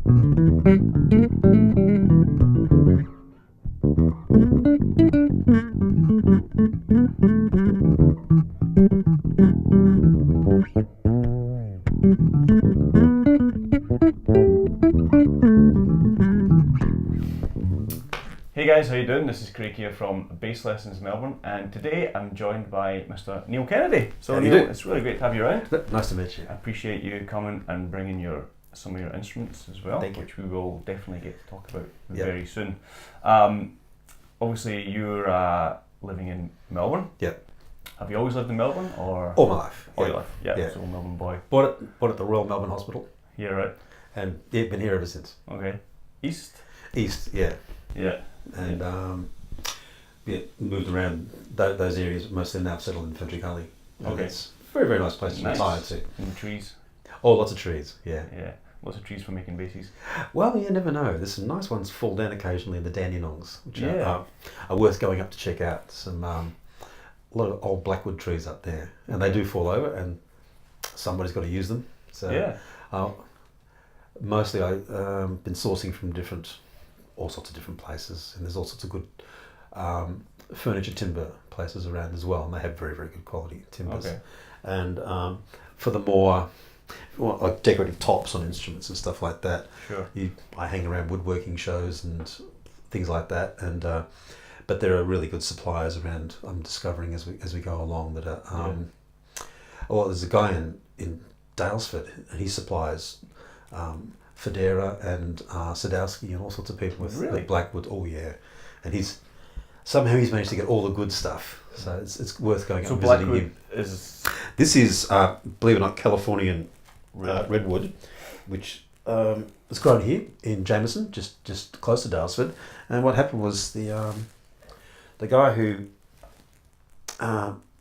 Hey guys, how you doing? This is Craig here from Bass Lessons Melbourne, and today I'm joined by Mr. Neil Kennedy. So Neil, it's really great to have you around. Nice to meet you. I appreciate you coming and bringing some of your instruments as well, which we will definitely get to talk about very soon. Obviously, you're living in Melbourne. Yep. Have you always lived in Melbourne, or all my life? All your life, yeah. So Melbourne boy. Bought at the Royal Melbourne Hospital. Yeah, right. And been here ever since. Okay. East, yeah. Yeah. And moved around those areas. Mostly now settled in Fender Gully. Okay. It's a very, very nice place to retire to. And trees. Oh, lots of trees. Yeah. Yeah. Lots of trees for making basses. Well, you never know. There's some nice ones fall down occasionally in the Dandenongs, which are worth going up to check out. Some a lot of old blackwood trees up there, and they do fall over, and somebody's got to use them. So mostly I've been sourcing from all sorts of different places, and there's all sorts of good furniture timber places around as well, and they have very, very good quality timbers. Okay. And for the more like decorative tops on instruments and stuff like that, I hang around woodworking shows and things like that, and but there are really good suppliers around. I'm discovering as we go along that there's a guy in Dalesford, and he supplies Federa and Sadowski and all sorts of people with blackwood. Oh yeah, and he's managed to get all the good stuff. So it's worth going up and visiting him. This is believe it or not, Californian redwood, which was grown here in Jameson, just close to Dalesford. And what happened was the guy who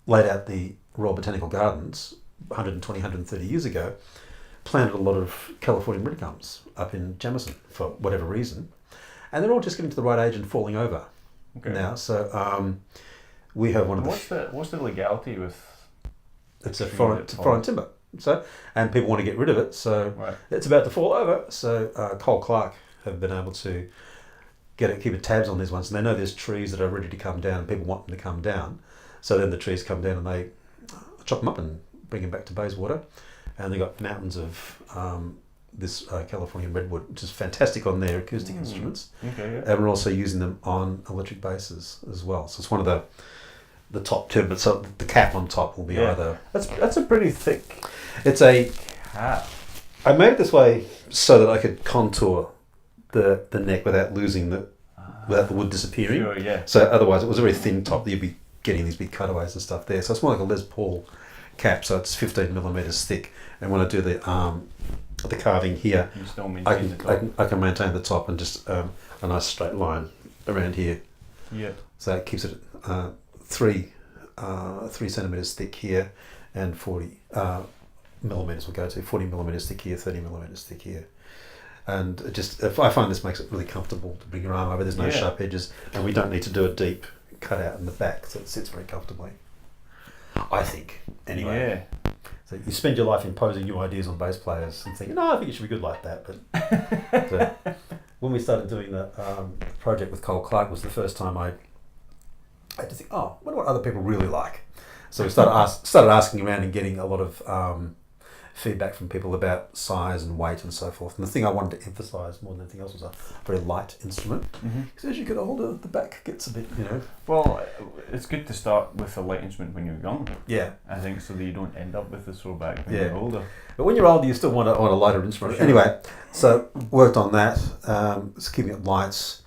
laid out the Royal Botanical Gardens 120, 130 years ago planted a lot of Californian red gums up in Jameson for whatever reason, and they're all just getting to the right age and falling over now. So we have one of what's the legality with? It's a foreign timber. So, and people want to get rid of it, so it's about to fall over. So Cole Clark have been able to keep tabs on these ones, and they know there's trees that are ready to come down, and people want them to come down. So then the trees come down, and they chop them up and bring them back to Bayswater. And they got mountains of this Californian redwood, which is fantastic on their acoustic instruments. Okay, yeah. And we're also using them on electric basses as well. So it's one of the top timbers. So the cap on top will be either. That's a pretty thick. It's a cap. I made it this way so that I could contour the neck without losing without the wood disappearing. Sure, yeah. So otherwise, it was a very thin top that you'd be getting these big cutaways and stuff there. So it's more like a Les Paul cap, so it's 15 millimeters thick, and when I do the carving here, I can maintain the top and just a nice straight line around here. Yeah. So it keeps it 3 centimeters thick here, and 40 millimeters will go to 40 millimeters thick here, 30 millimeters thick here. And I find this makes it really comfortable to bring your arm over. There's no sharp edges, and we don't need to do a deep cut out in the back, so it sits very comfortably, I think. Anyway, so you spend your life imposing new ideas on bass players and thinking, no, I think it should be good like that. But so when we started doing the project with Cole Clark, was the first time I had to think, I wonder what other people really like. So we started asking around and getting a lot of feedback from people about size and weight and so forth. And the thing I wanted to emphasise more than anything else was a very light instrument. Because as you get older, the back gets a bit, Well, it's good to start with a light instrument when you're young. Yeah. I think so that you don't end up with the sore back when you're older. But when you're older, you still want a lighter instrument. Sure. Anyway, so worked on that, so keeping it light,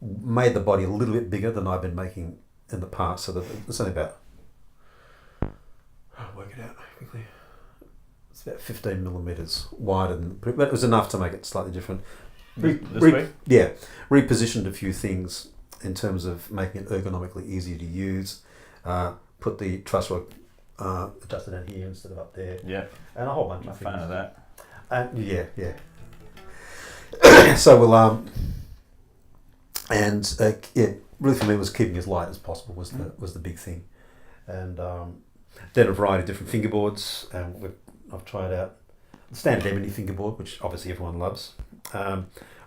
made the body a little bit bigger than I've been making in the past. So that it's only about, work it out quickly. It's about 15 millimeters wider, but it was enough to make it slightly different. Repositioned a few things in terms of making it ergonomically easier to use. Put the truss rod adjusted down here instead of up there. Yeah, and a whole bunch of things. I'm a fan of that. And so we'll really for me was keeping as light as possible was the big thing, and then a variety of different fingerboards. I've tried out the standard ebony fingerboard, which obviously everyone loves.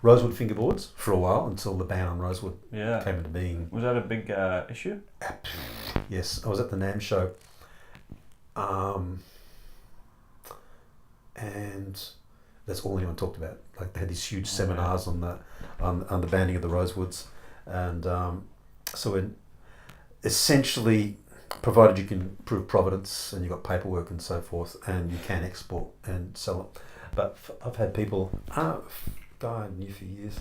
Rosewood fingerboards for a while until the ban on rosewood came into being. Was that a big issue? Yes, I was at the NAMM show, and that's all anyone talked about. Like they had these huge seminars on the banning of the rosewoods, and so essentially, provided you can prove provenance and you've got paperwork and so forth, and you can export and sell it. But I've had people, guy I knew for years,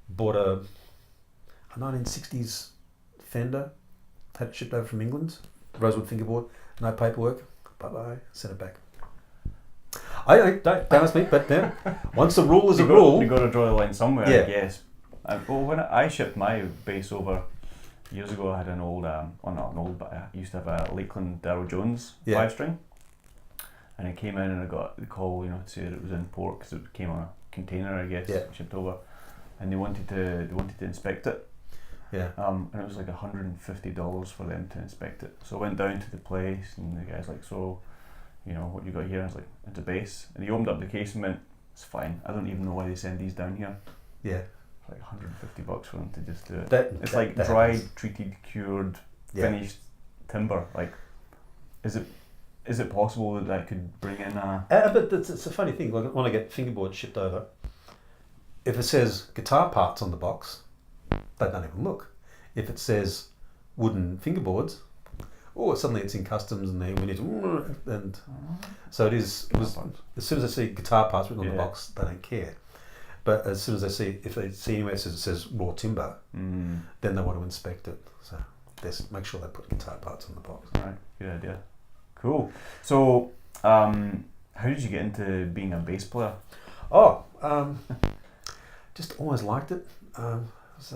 bought a 1960s Fender, had it shipped over from England, rosewood fingerboard, no paperwork, bye-bye, sent it back. I don't ask me, but once the rule is a rule. You've got to draw the line somewhere, I guess. Well, when I shipped my bass over years ago, I had an old, not an old, but I used to have a Lakeland Darryl Jones 5-string. And it came in and I got the call, to say that it was in port because it came on a container, I guess, shipped over. And they wanted to inspect it. Yeah. And it was like $150 for them to inspect it. So I went down to the place and the guy's like, so, what you got here? I was like, it's a bass. And he opened up the case and went, it's fine. I don't even know why they send these down here. Yeah. It's like $150 for them to just do it. It's like dried, happens. Treated, cured, finished timber. Like, is it possible that could bring in a... but it's a funny thing. Like when I get fingerboard shipped over, if it says guitar parts on the box, they don't even look. If it says wooden fingerboards, suddenly it's in customs and we need to... And so it is... as soon as I see guitar parts written on the box, they don't care. But as soon as if they see anywhere it says raw timber, then they want to inspect it. So make sure they put guitar parts on the box. Right, good idea. Cool. So, how did you get into being a bass player? Just always liked it. I was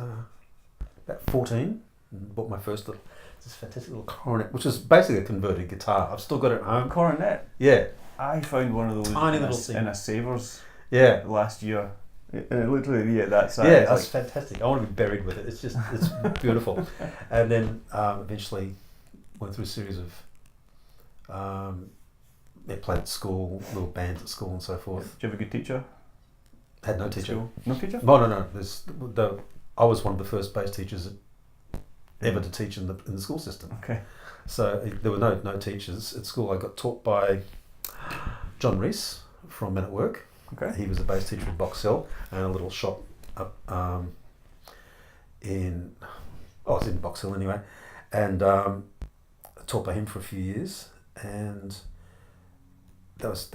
about 14 and bought my first this fantastic little coronet, which is basically a converted guitar. I've still got it at home. Coronet? Yeah. I found one of those tiny little thing in a Savers last year. Literally, that size. Yeah, that's fantastic. I want to be buried with it. It's beautiful. And then eventually went through a series of played at school, little bands at school and so forth. Did you have a good teacher? Had no teacher. School? No teacher? No. I was one of the first bass teachers ever to teach in the school system. Okay. So there were no teachers at school. I got taught by John Reese from Men at Work. Okay. He was a bass teacher in Box Hill and a little shop up in Box Hill anyway, and taught by him for a few years, and that was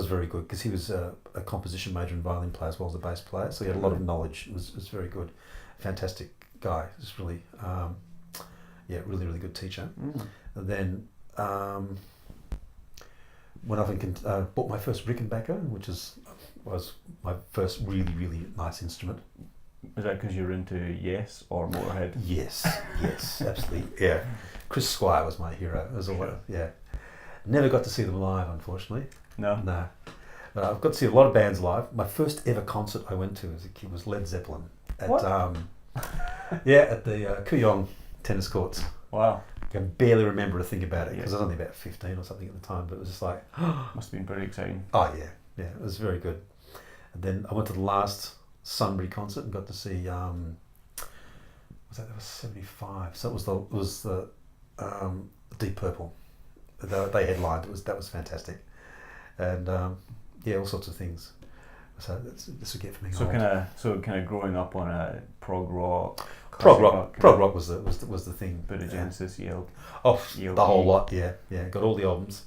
very good because he was a composition major and violin player as well as a bass player, so he had a lot of knowledge. It was very good, fantastic guy. Just really, really good teacher. And then went off and bought my first Rickenbacker, which was my first really, really nice instrument. Is that because you're into Yes or Motorhead? Yes, absolutely. Yeah, Chris Squire was my hero. Never got to see them live, unfortunately. No. But I've got to see a lot of bands live. My first ever concert I went to as a kid was Led Zeppelin at at the Kooyong tennis courts. Wow. I can barely remember a thing about it because I was only about 15 or something at the time, but it was just like... Must have been pretty exciting. Oh, yeah, it was very good. And then I went to the last Sunbury concert and got to see... that was 75, so it was the Deep Purple. They headlined, that was fantastic. And all sorts of things. So this would get for me. So kind of growing up on a prog rock. Prog rock was the thing. Bit of Genesis, ELP. The whole lot. Yeah. Got all the albums,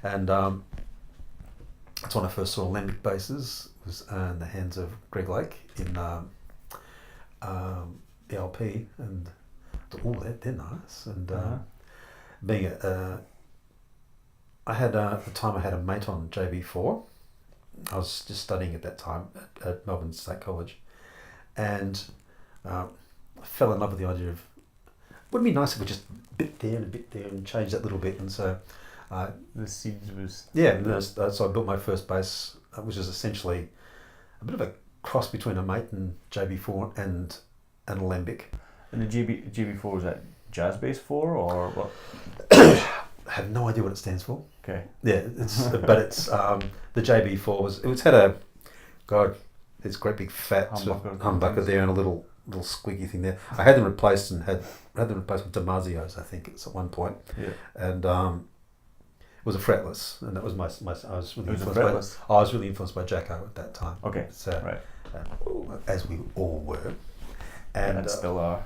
and that's when I first saw alembic basses. Was in the hands of Greg Lake in ELP, and they're nice. And being I had at the time I had a Maton JB4. I was just studying at that time at Melbourne State College, and I fell in love with the idea of wouldn't it be nice if we just bit there and change that little bit. And so the seeds was so I built my first bass, which is essentially a bit of a cross between a Maton JB4 and an alembic. And the JB4, is that jazz bass 4 or what? I have no idea what it stands for. Okay. Yeah, it's the JB4 had a this great big fat humbucker there and a little squeaky thing there. I had them replaced and had them replaced with Damasio's, I think, at one point. Yeah. And it was a fretless, and that was my I was really influenced by Jacko at that time. Okay. So, right. As we all were. And still are.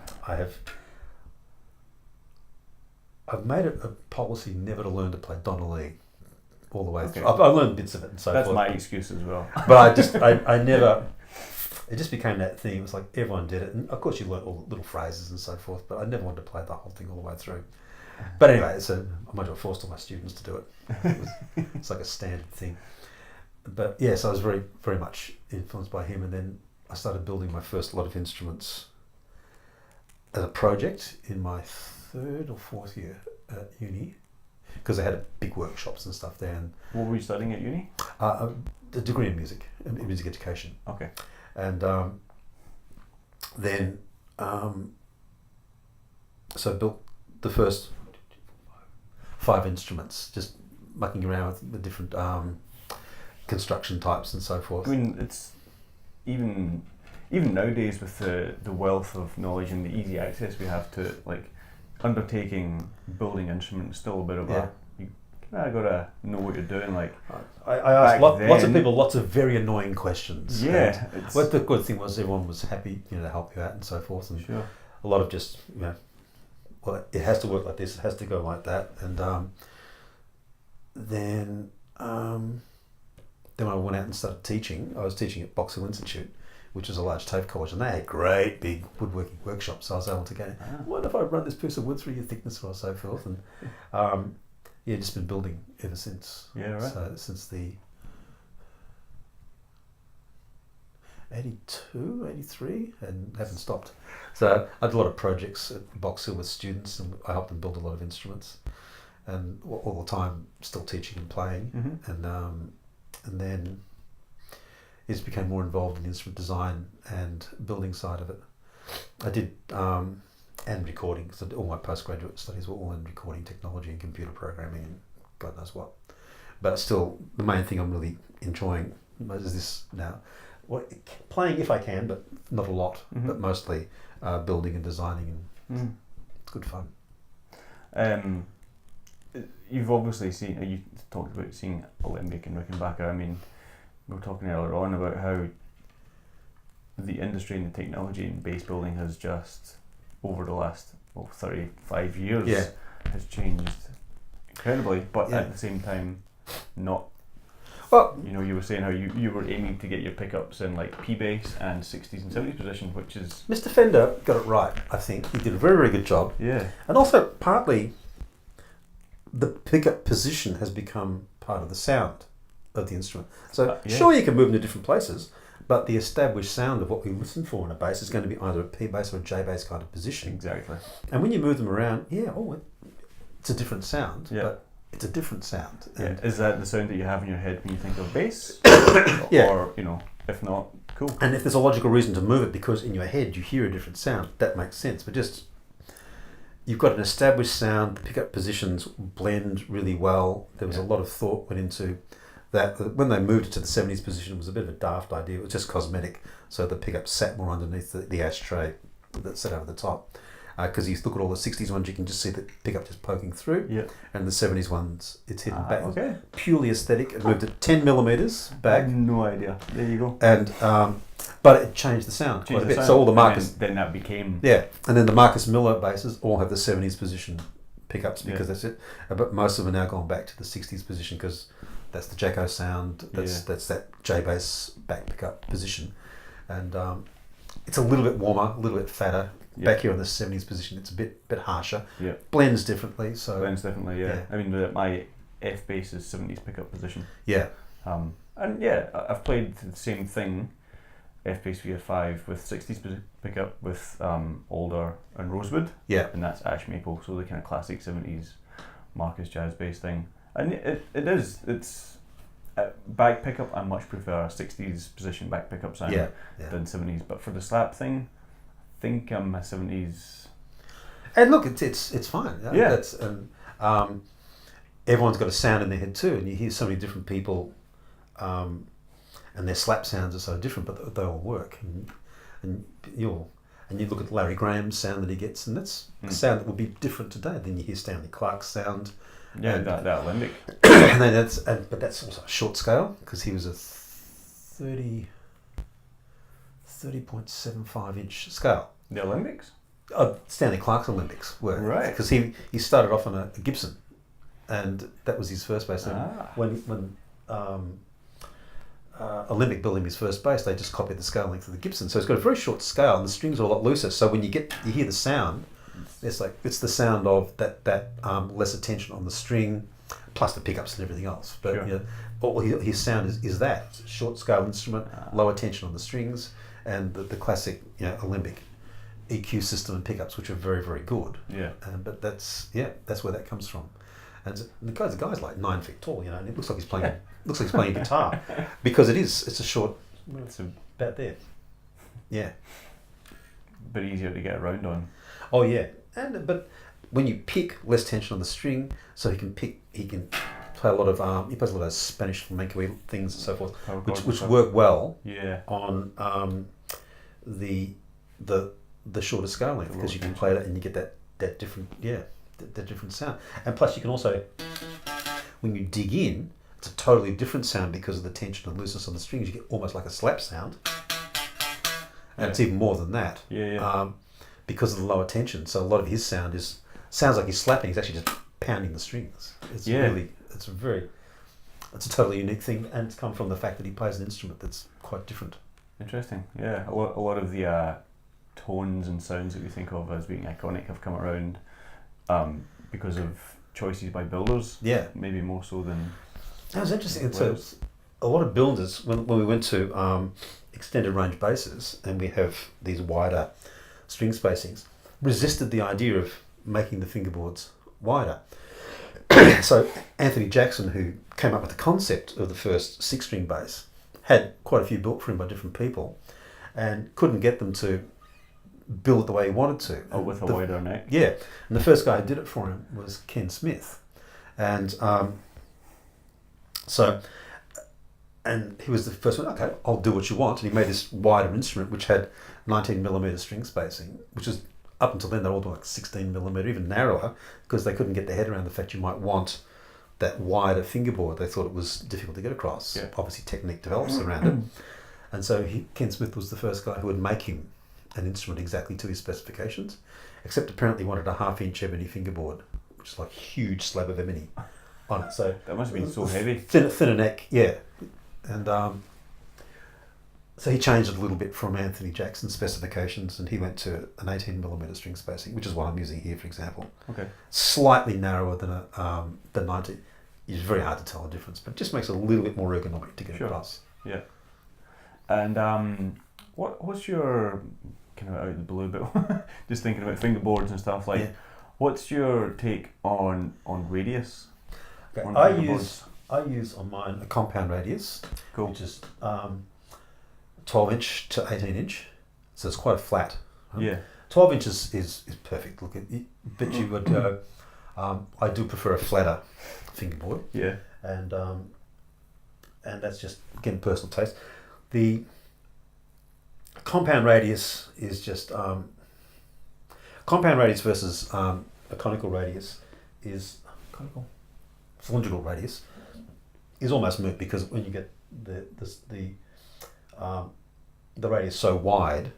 I've made it a policy never to learn to play Donnelly all the way through. I've learned bits of it and so forth. That's my excuse as well. But I never. It just became that thing. It was like everyone did it, and of course you learn all the little phrases and so forth. But I never wanted to play the whole thing all the way through. But anyway, I might as well forced all my students to do it. It's like a standard thing. But yes, I was very, very much influenced by him, and then I started building my first lot of instruments as a project in my 3rd or 4th year at uni, because I had big workshops and stuff there. And what were you studying at uni? A degree in music education. Okay. And then so I built the first 5 instruments, just mucking around with different construction types and so forth. I mean, it's even nowadays with the wealth of knowledge and the easy access we have to it, like undertaking building instruments still a bit of you gotta know what you're doing. Like I asked lots of people lots of very annoying questions. Yeah. But the good thing was everyone was happy, to help you out and so forth. And sure. A lot of just, well, it has to work like this, it has to go like that. And then when I went out and started teaching, I was teaching at Box Hill Institute, which is a large TAFE college, and they had great big woodworking workshops. So I was able to go, what if I run this piece of wood through your thickness or so forth? And just been building ever since. Yeah, right. So since the 82, 83, and haven't stopped. So I did a lot of projects at Box Hill with students, and I helped them build a lot of instruments, and all the time still teaching and playing. Mm-hmm. And then it just became more involved in the instrument design and building side of it. I did and recording, because all my postgraduate studies were all in recording technology and computer programming and God knows what. But still, the main thing I'm really enjoying is this now. Playing if I can, but not a lot, but mostly building and designing, and it's good fun. You've obviously seen, you talked about seeing Olympic and Rickenbacker. I mean, we were talking earlier on about how the industry and the technology in bass building has just, over the last 35 years, has changed incredibly, but at the same time, not. Well, you were saying how you were aiming to get your pickups in like P bass and 60s and 70s position, which is... Mr. Fender got it right, I think. He did a very, very good job. Yeah. And also, partly, the pickup position has become part of the sound of the instrument. So, sure, you can move them to different places, but the established sound of what we listen for in a bass is going to be either a P bass or a J bass kind of position. Exactly. And when you move them around, it's a different sound, but it's a different sound. And is that the sound that you have in your head when you think of bass? Or, if not, cool. And if there's a logical reason to move it because in your head you hear a different sound, that makes sense. But just, you've got an established sound, the pickup positions blend really well. There was a lot of thought went into that. When they moved it to the 70s position, it was a bit of a daft idea. It was just cosmetic, so the pickup sat more underneath the ashtray that sat over the top. Because you look at all the 60s ones, you can just see the pickup just poking through. Yeah. And the 70s ones, it's hidden back. Okay. Purely aesthetic. It moved it 10 millimeters back. I had no idea. There you go. And but it changed the sound quite a bit. So all the Marcus... Then that became... Yeah. And then the Marcus Miller basses all have the 70s position pickups because that's it. But most of them are now gone back to the 60s position because that's the Jacko sound. That's that J bass back pickup position. And it's a little bit warmer, a little bit fatter. Back here in the 70s position, it's a bit harsher. Yeah. Blends differently. Yeah. I mean, my F bass is 70s pickup position. Yeah. I've played the same thing, F bass VF5 with 60s pickup with Alder and Rosewood. Yeah. And that's ash maple, so the kind of classic 70s Marcus jazz bass thing. And it's back pickup. I much prefer a 60s position back pickup sound than 70s. But for the slap thing, I think I'm a 70s. And look, it's fine. Yeah. That's everyone's got a sound in their head too, and you hear so many different people. and their slap sounds are so different, but they all work. And you look at Larry Graham's sound that he gets, and that's a sound that would be different today than you hear Stanley Clarke's sound. Yeah, that limbic. And then but that's also a short scale, because he was a 30.75 inch scale. The Olympics? Stanley Clarke's Olympics were. Right. Because he started off on a Gibson, and that was his first bass. When Olympic built him his first bass, they just copied the scale length of the Gibson. So it's got a very short scale, and the strings are a lot looser. So when you hear the sound, it's the sound of that lesser tension on the string, plus the pickups and everything else. But sure. All his sound is that it's a short scale instrument, lower tension on the strings, and the classic Olympic EQ system and pickups, which are very, very good. Yeah. But that's where that comes from. And the guy's like 9 feet tall, and it looks like he's playing guitar, because it's a short. It's about there. Yeah. But easier to get around on. Oh yeah, but when you pick, less tension on the string, so he can play a lot of he plays a lot of Spanish flamenco things and so forth, which work well on the shorter scale length, because you can play that and you get that different that different sound. And plus you can also, when you dig in, it's a totally different sound because of the tension and looseness on the strings. You get almost like a slap sound, and it's even more than that. Because of the lower tension. So a lot of his sound sounds like he's slapping. He's actually just pounding the strings. It's a totally unique thing, and it's come from the fact that he plays an instrument that's quite different. Interesting. Yeah, a lot of the tones and sounds that we think of as being iconic have come around because of choices by builders. Yeah, maybe more so than. That was interesting. So a lot of builders, when we went to extended range basses, and we have these wider string spacings, resisted the idea of making the fingerboards wider. So Anthony Jackson, who came up with the concept of the first 6-string bass, had quite a few built for him by different people, and couldn't get them to build it the way he wanted to. Oh, with a wider neck? Yeah. And the first guy who did it for him was Ken Smith. And and he was the first one, okay, I'll do what you want. And he made this wider instrument, which had 19mm string spacing, which is, up until then, they're all doing like 16mm, even narrower, because they couldn't get their head around the fact you might want that wider fingerboard. They thought it was difficult to get across. Yeah. Obviously, technique develops around it. And so Ken Smith was the first guy who would make him an instrument exactly to his specifications, except apparently he wanted a 1/2-inch ebony fingerboard, which is like a huge slab of ebony on it. So that must have been so heavy. Thinner neck, yeah. And so he changed it a little bit from Anthony Jackson's specifications, and he went to an 18mm string spacing, which is what I'm using here, for example. Okay. Slightly narrower than the 19. It's very hard to tell the difference, but it just makes it a little bit more ergonomic to get across. Yeah. And what's your, kind of out of the blue, but just thinking about fingerboards and stuff, like, what's your take on radius? Okay. I use on mine a compound radius, which is 12-inch to 18-inch, so it's quite a flat. 12 inches is perfect. Look at it, but you would go. I do prefer a flatter fingerboard. Yeah. And that's just, again, personal taste. The compound radius is just compound radius versus a conical radius is cylindrical radius is almost moot, because when you get the radius so wide,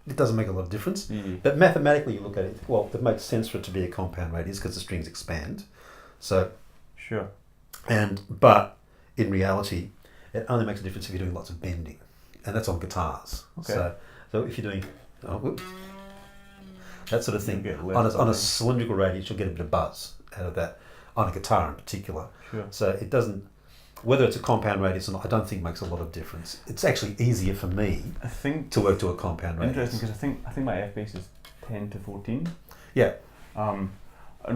it doesn't make a lot of difference. But mathematically, you look at it, well, it makes sense for it to be a compound radius because the strings expand. So sure. But in reality, it only makes a difference if you're doing lots of bending, and that's on guitars. Okay. So if you're doing that sort of thing on a cylindrical radius, you'll get a bit of buzz out of that on a guitar in particular. Sure. So it doesn't. Whether it's a compound radius or not, I don't think makes a lot of difference. It's actually easier for me, to work to a compound radius. Interesting, because I think my F bass is 10 to 14. Yeah. And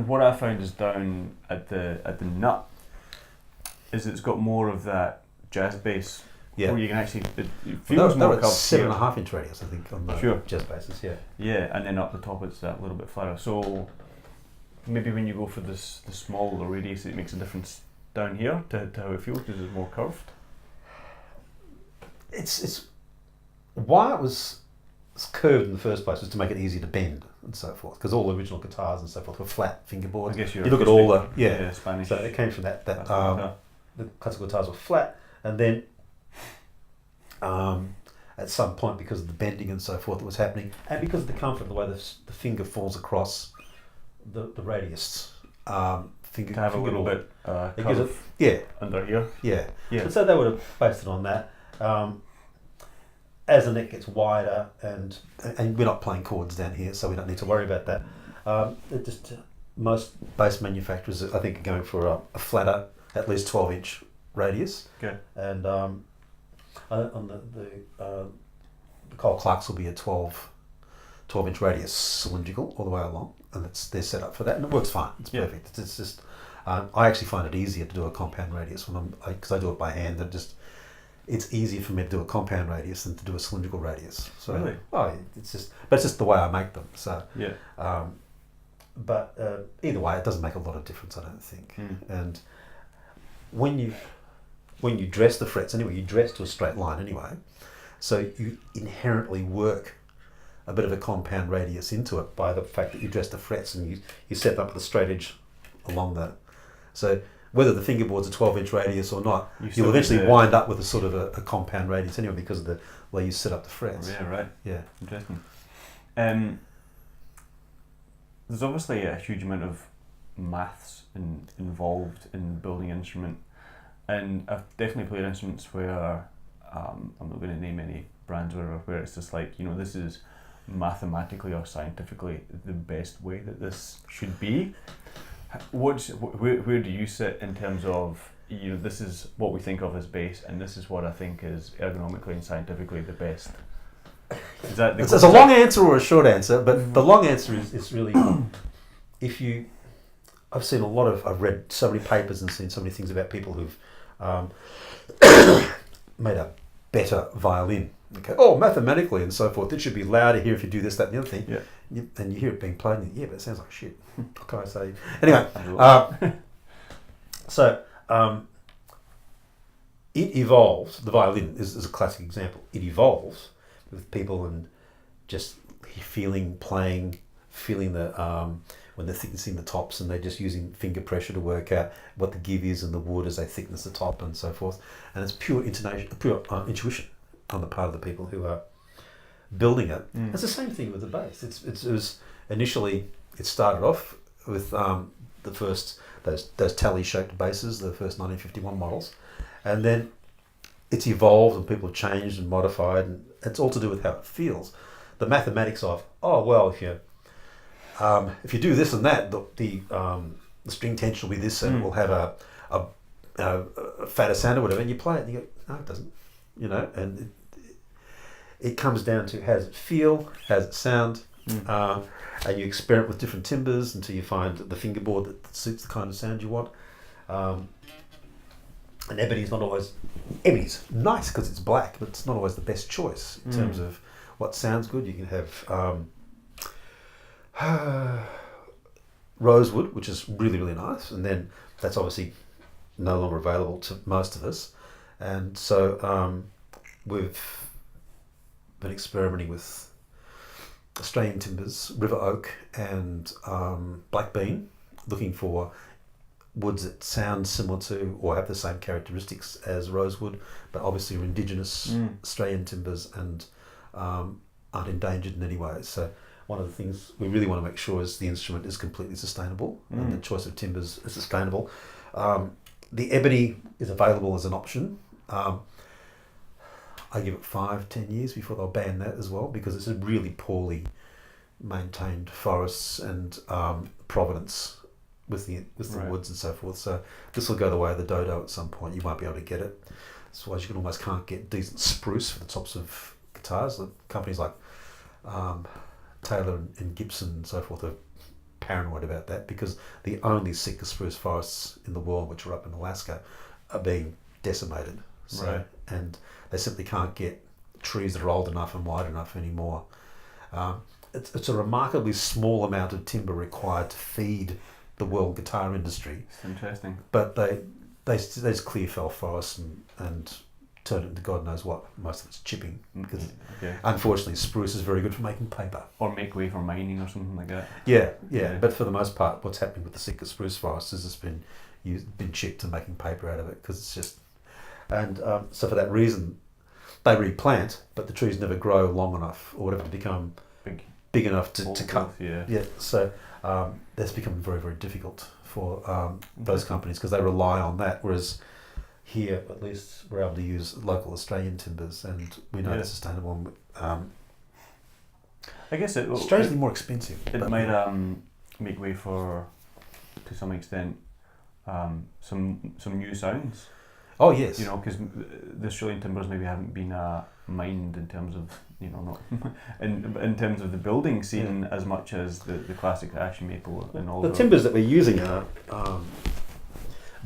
what I found is down at the nut is it's got more of that jazz bass. Yeah. Where you can actually, it feels more curved. 7.5-inch radius, I think, on the jazz basses. Yeah. Yeah, and then up the top it's that little bit flatter. So maybe when you go for the smaller radius, it makes a difference down here to how it feels, because it's more curved. it's why it was curved in the first place was to make it easy to bend and so forth, because all the original guitars and so forth were flat fingerboards. I guess you look at all the Spanish. So it came from that the classical guitars were flat, and then at some point, because of the bending and so forth that was happening, and because of the comfort, the way the finger falls across the radius, finger to have a little bit it gives it, under here. Yeah. And so they would have based it on that. As the neck gets wider, and we're not playing chords down here, so we don't need to worry about that. Most bass manufacturers, I think, are going for a flatter, at least 12-inch radius. Okay. And on the Cole Clarks will be a 12-inch radius cylindrical all the way along, and they're set up for that, and it works fine. It's perfect. It's just I actually find it easier to do a compound radius because I do it by hand. It's easier for me to do a compound radius than to do a cylindrical radius. So, really? It's just the way I make them. So yeah. But either way, it doesn't make a lot of difference, I don't think. And when you dress the frets anyway, you dress to a straight line anyway. So you inherently work a bit of a compound radius into it by the fact that you dress the frets and you set up the straight edge along that. So whether the fingerboard's a 12-inch radius or not, you'll eventually wind up with a sort of a compound radius anyway, because of the way you set up the frets. Yeah, right. Yeah. Interesting. There's obviously a huge amount of maths involved in building an instrument, and I've definitely played instruments where I'm not going to name any brands or whatever, where it's just like, this is mathematically or scientifically the best way that this should be. Where do you sit in terms of, this is what we think of as bass, and this is what I think is ergonomically and scientifically the best? Is that it's a long answer or a short answer, but the long answer is really I've read so many papers and seen so many things about people who've made a better violin. Okay. Oh, mathematically and so forth, it should be louder here if you do this, that, and the other thing. Yeah. And you hear it being played, and but it sounds like shit. What can I say? Anyway, it evolves. The violin is a classic example. It evolves with people and just feeling the when they're thicknessing the tops, and they're just using finger pressure to work out what the give is in the wood as they thickness the top and so forth. And it's pure intuition on the part of the people who are building it. It's the same thing with the bass. It was initially, it started off with the first those tally shaped basses, the first 1951 models, and then it's evolved and people have changed and modified, and it's all to do with how it feels. The mathematics of if you do this and that, the string tension will be this, and it will have a fatter sound or whatever, and you play it and you go, no, it doesn't, and it comes down to how does it feel, how does it sound, and you experiment with different timbers until you find the fingerboard that suits the kind of sound you want. And ebony's nice because it's black, but it's not always the best choice in terms of what sounds good. You can have rosewood, which is really, really nice, and then that's obviously no longer available to most of us. And so we've been experimenting with Australian timbers, river oak and black bean, looking for woods that sound similar to or have the same characteristics as rosewood, but obviously are indigenous Australian timbers and aren't endangered in any way. So one of the things we really want to make sure is the instrument is completely sustainable and the choice of timbers is sustainable. The ebony is available as an option. I give it 5-10 years before they'll ban that as well, because it's a really poorly maintained forests and provenance with the woods and so forth. So this will go the way of the dodo at some point. You won't be able to get it. That's why you almost can't get decent spruce for the tops of guitars. The companies like Taylor and Gibson and so forth are paranoid about that, because the only Sitka spruce forests in the world, which are up in Alaska, are being decimated. So, and they simply can't get trees that are old enough and wide enough anymore. It's a remarkably small amount of timber required to feed the world guitar industry. It's interesting. But there's clear fell forests and turned it into God knows what. Most of it's chipping because unfortunately spruce is very good for making paper. Or make way for mining or something like that. Yeah. But for the most part, what's happening with the Sitka spruce forest is it's been chipped and making paper out of it because it's just... And so for that reason, they replant, but the trees never grow long enough or whatever to become big enough to cut. So that's become very, very difficult for those companies because they rely on that, whereas here, at least, we're able to use local Australian timbers, and we know it's sustainable. I guess strangely more expensive. It might make way for, to some extent, some new sounds. Oh yes. Because the Australian timbers maybe haven't been mined in terms of not in terms of the building scene as much as the classic ash maple and all. The timbers that we're using are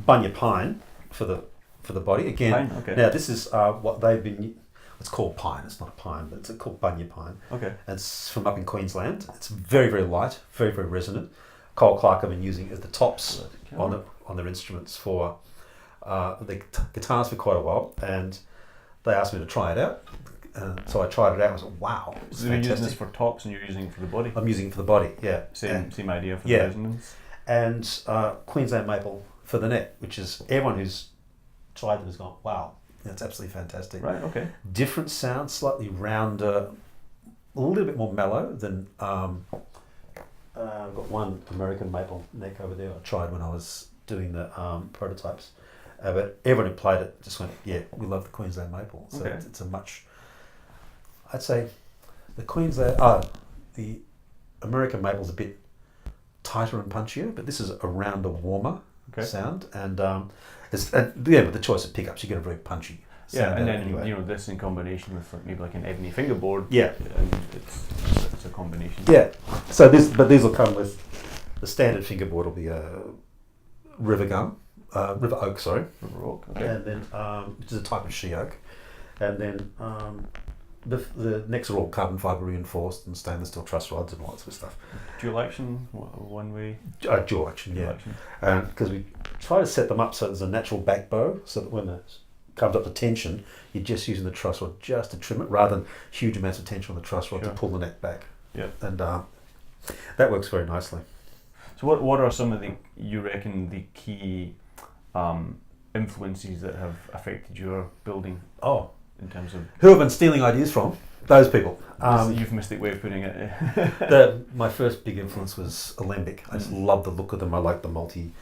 bunya pine for the body again. Pine? Okay. Now this is what they've been. It's called pine. It's not a pine, but it's called bunya pine. Okay. And it's from up in Queensland. It's very, very light, very, very resonant. Cole Clark have been using it as the tops on their instruments for the guitars for quite a while, and they asked me to try it out. So I tried it out and I was like, wow. So you're using this for tops and you're using it for the body? I'm using it for the body, yeah. Same idea for the resonance? And Queensland maple for the neck, which is everyone who's tried them has gone, wow, that's absolutely fantastic. Right, okay. Different sound, slightly rounder, a little bit more mellow than... I've got one American maple neck over there I tried when I was doing the prototypes. But everyone who played it just went, yeah, we love the Queensland maple. So it's a much... I'd say the the American maple's a bit tighter and punchier, but this is a rounder, warmer sound. And but the choice of pickups, you get a very punchy sound. And then this in combination with maybe like an ebony fingerboard. Yeah, and it's a combination. Yeah. So these will come with the standard fingerboard will be a river oak, sorry. River oak. Okay. And then which is a type of she oak, and then the necks are all carbon fibre reinforced and stainless steel truss rods and all that sort of stuff. Dual action, one way? Dual action, yeah. Because we try to set them up so there's a natural back bow, so that when it comes up to tension, you're just using the truss rod just to trim it, rather than huge amounts of tension on the truss rod to pull the neck back. Yeah. And that works very nicely. So what are some of you reckon the key influences that have affected your building? Oh. In terms of who have been stealing ideas from? Those people. That's a euphemistic way of putting it. My first big influence was Alembic. I just love the look of them. I like the multi.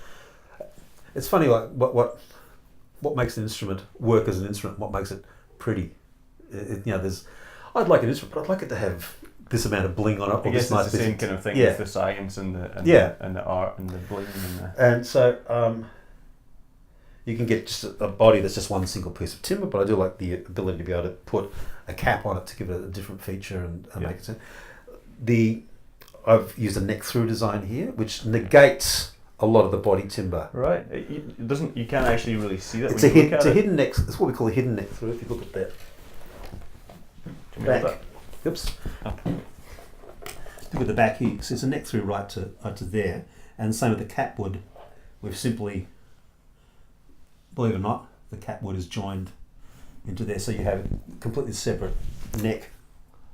It's funny, like what makes an instrument work as an instrument. What makes it pretty. I'd like an instrument, but I'd like it to have this amount of bling on it. I guess it's the same kind of thing with the science and the art and the bling and so. You can get just a body that's just one single piece of timber, but I do like the ability to be able to put a cap on it to give it a different feature and make it sound. I've used a neck through design here, which negates a lot of the body timber. Right. You can't actually really see that. It's a hidden neck. It's what we call a hidden neck through. If you look at that back. Oops. Oh. Look at the back here. So it's a neck through right to there, and the same with the capwood. We've simply, believe it or not, the capwood is joined into there, so you have a completely separate neck,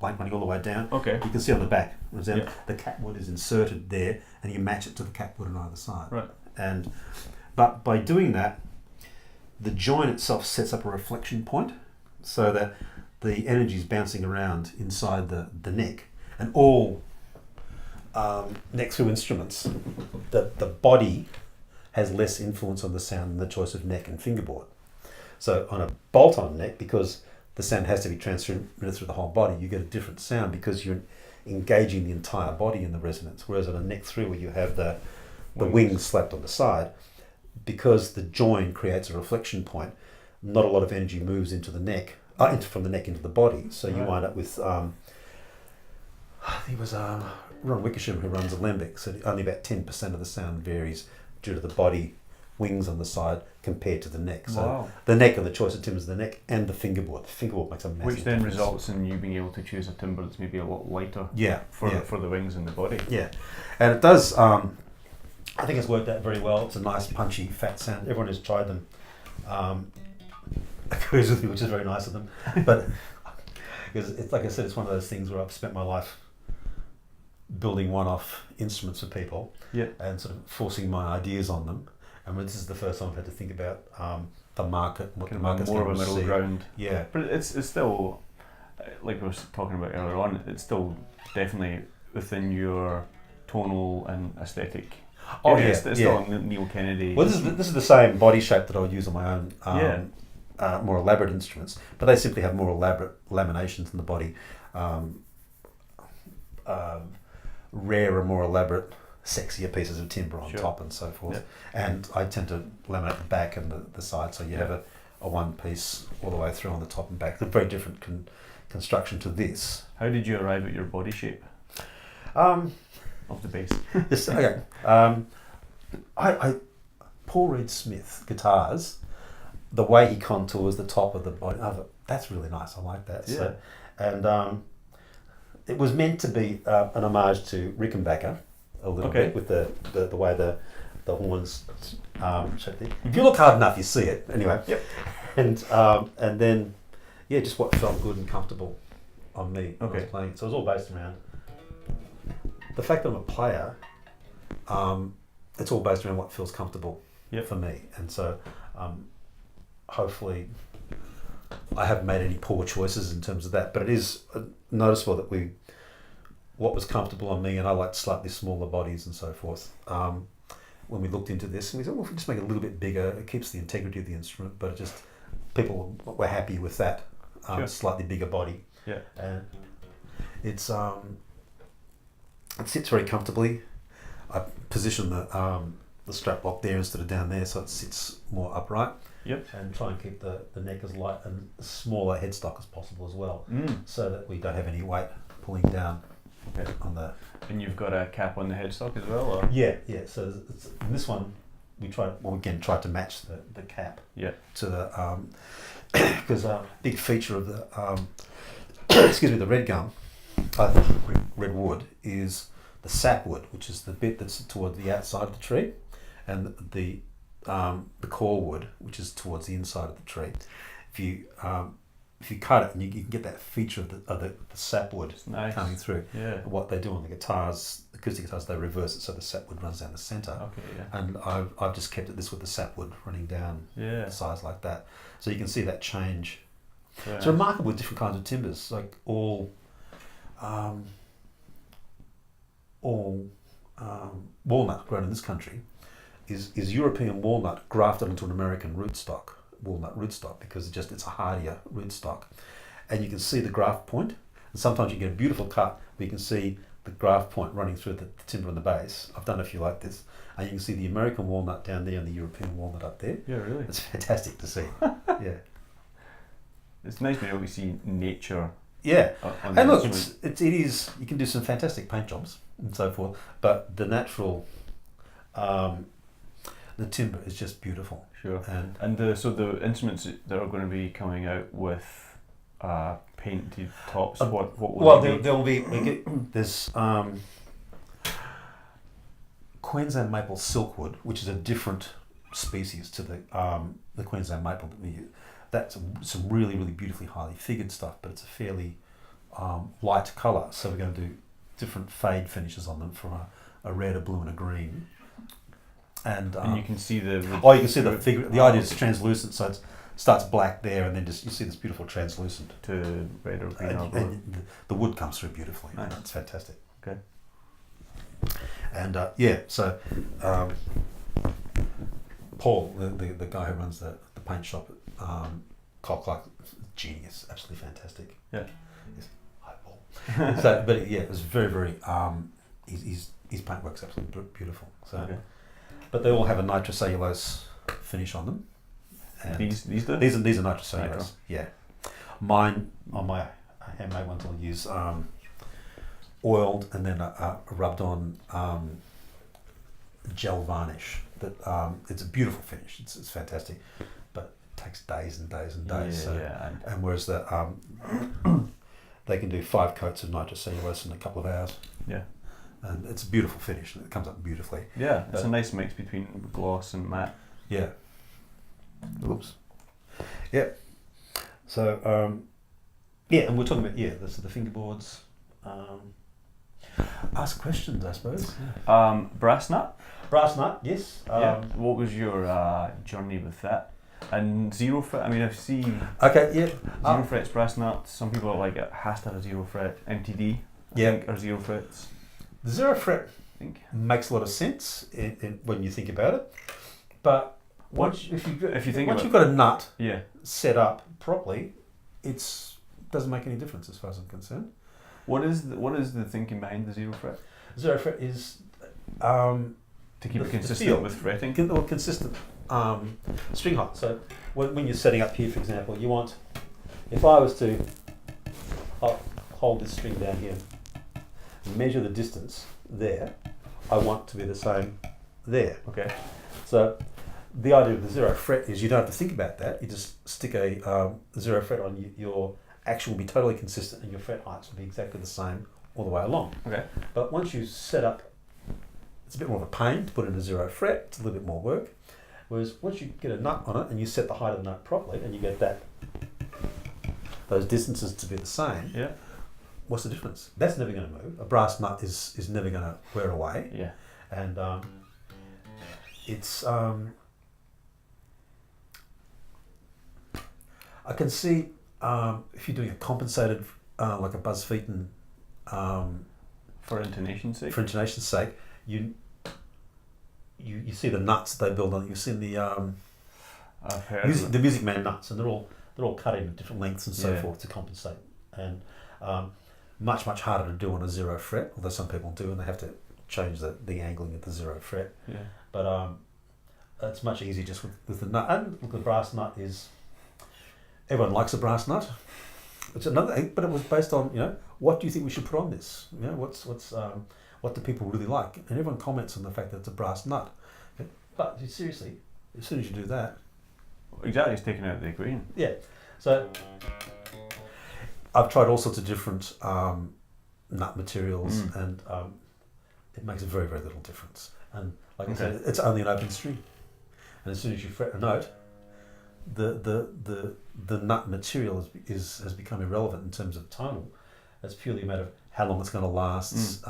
blank running all the way down. Okay. You can see on the back, the capwood is inserted there, and you match it to the capwood on either side. Right. But by doing that, the joint itself sets up a reflection point, so that the energy is bouncing around inside the neck, and all neck through instruments, the body has less influence on the sound than the choice of neck and fingerboard. So on a bolt-on neck, because the sound has to be transmitted through the whole body, you get a different sound because you're engaging the entire body in the resonance. Whereas on a neck through, where you have the wings slapped on the side, because the join creates a reflection point, not a lot of energy moves into the neck, from the neck into the body. So you wind up with, I think it was Ron Wickersham who runs Alembic, so only about 10% of the sound varies due to the body wings on the side compared to the neck. So the neck and the choice of timbers, the neck and the fingerboard. The fingerboard makes a massive Which then difference. results in you being able to choose a timber that's maybe a lot lighter for the wings and the body. Yeah, and it does, I think it's worked out very well. It's a nice punchy fat sound. Everyone who's tried them agrees with you, which is very nice of them. But because it's like I said, it's one of those things where I've spent my life building one-off instruments for people, and sort of forcing my ideas on them. And this is the first time I've had to think about the market, what the market's more of a middle ground. Yeah, but it's still, like we were talking about earlier on, it's still definitely within your tonal and aesthetic. Oh it's still a Neil Kennedy. Well, this is the same body shape that I would use on my own more elaborate instruments, but they simply have more elaborate laminations in the body, rarer, more elaborate, sexier pieces of timber on top and so forth. And I tend to laminate the back and the side, so you have a one piece all the way through on the top and back. It's a very different construction to this. How did you arrive at your body shape of the bass? Okay. I Paul Reed Smith guitars, the way he contours the top of the body, I thought, that's really nice. I like that. So, and it was meant to be an homage to Rickenbacker a little bit, with the way the horns shaped there. If you look hard enough, you see it. Anyway. And then just what felt good and comfortable on me when I was playing. So it was all based around the fact that I'm a player. It's all based around what feels comfortable for me, and so hopefully I haven't made any poor choices in terms of that. But it is noticeable that what was comfortable on me, and I liked slightly smaller bodies and so forth. When we looked into this, and we thought, well, if we just make it a little bit bigger, it keeps the integrity of the instrument, but people were happy with that slightly bigger body. And it sits very comfortably. I position the strap lock there instead of down there, so it sits more upright. And try and keep the neck as light and smaller headstock as possible as well, so that we don't have any weight pulling down on the. And you've got a cap on the headstock as well, or? Yeah. So in this one, we tried to match the cap. To the because a big feature of the the red gum, red wood, is the sapwood, which is the bit that's toward the outside of the tree, and the core wood, which is towards the inside of the tree. If you cut it, and you can get that feature of the sapwood coming through. What they do on the guitars, acoustic guitars, they reverse it so the sapwood runs down the centre. And I've just kept this with the sapwood running down the sides like that, so you can see that change. It's remarkable with different kinds of timbers, like all walnut grown in this country is European walnut grafted into an American walnut rootstock, because it's a hardier rootstock, and you can see the graft point, and sometimes you get a beautiful cut where you can see the graft point running through the timber and the base. I've done a few like this, and you can see the American walnut down there and the European walnut up there. Really? It's fantastic to see. It's nice when you see nature. And look, it is. You can do some fantastic paint jobs and so forth, but the natural, the timber is just beautiful. So the instruments that are going to be coming out with painted tops, what will there'll be there's Queensland maple silkwood, which is a different species to the Queensland maple that we use. That's some really, really beautifully highly figured stuff, but it's a fairly light colour. So we're going to do different fade finishes on them, from a red, a blue, and a green. And you can see the figure. The idea is translucent, so it starts black there, and then you see this beautiful translucent to red or green. And the wood comes through beautifully. Nice. It's fantastic. And so Paul, the guy who runs the paint shop at Cold Clark, genius, absolutely fantastic. Yes. Hi, Paul. So, but it was very, very. His paintwork's absolutely beautiful. So. But they all have a nitrocellulose finish on them. And these do? These are nitrocellulose. Mine, on my handmade ones, I'll use oiled and then rubbed on gel varnish. That it's a beautiful finish. It's fantastic, but it takes days and days and days. And whereas they can do 5 coats of nitrocellulose in a couple of hours. And it's a beautiful finish, and it comes up beautifully. It's a nice mix between gloss and matte. Oops. So yeah, and we're talking about this is the fingerboards. Ask questions, I suppose. Brass nut. Brass nut, yes. What was your journey with that? And zero fret. I mean, I've seen. Okay, yeah. Zero frets brass nut. Some people are like it has to have a zero fret. MTD. I think, are zero frets. The zero fret makes a lot of sense when you think about it, but once you've got a nut set up properly, it doesn't make any difference as far as I'm concerned. What is the thinking behind the zero fret? Zero fret is to keep it consistent with fretting. Consistent string height. So when you're setting up here, for example, you want, if I was to hold this string down here, measure the distance there, I want to be the same there. Okay. So the idea of the zero fret is you don't have to think about that. You just stick a zero fret on, your action will be totally consistent and your fret heights will be exactly the same all the way along. Okay. But once you set up, it's a bit more of a pain to put in a zero fret. It's a little bit more work. Whereas once you get a nut on it and you set the height of the nut properly and you get those distances to be the same, what's the difference? That's never going to move. A brass nut is never going to wear away. Yeah. And it's I can see if you're doing a compensated like a Buzz Featon for intonation's sake. For intonation's sake, you see the nuts they build on. You've seen the Music Man nuts, and they're all cut in different lengths and so forth to compensate. And much harder to do on a zero fret, although some people do, and they have to change the angling of the zero fret. Yeah. But it's much easier just with the nut. And the brass nut is, everyone likes a brass nut. It's another, but it was based on, what do you think we should put on this? What do people really like? And everyone comments on the fact that it's a brass nut. But seriously, as soon as you do that, exactly, it's taken out of the equation. Yeah. So I've tried all sorts of different nut materials, and it makes a very, very little difference. And like I said, it's only an open string. And as soon as you fret a note, the nut material has become irrelevant in terms of tonal. It's purely a matter of how long it's going to last.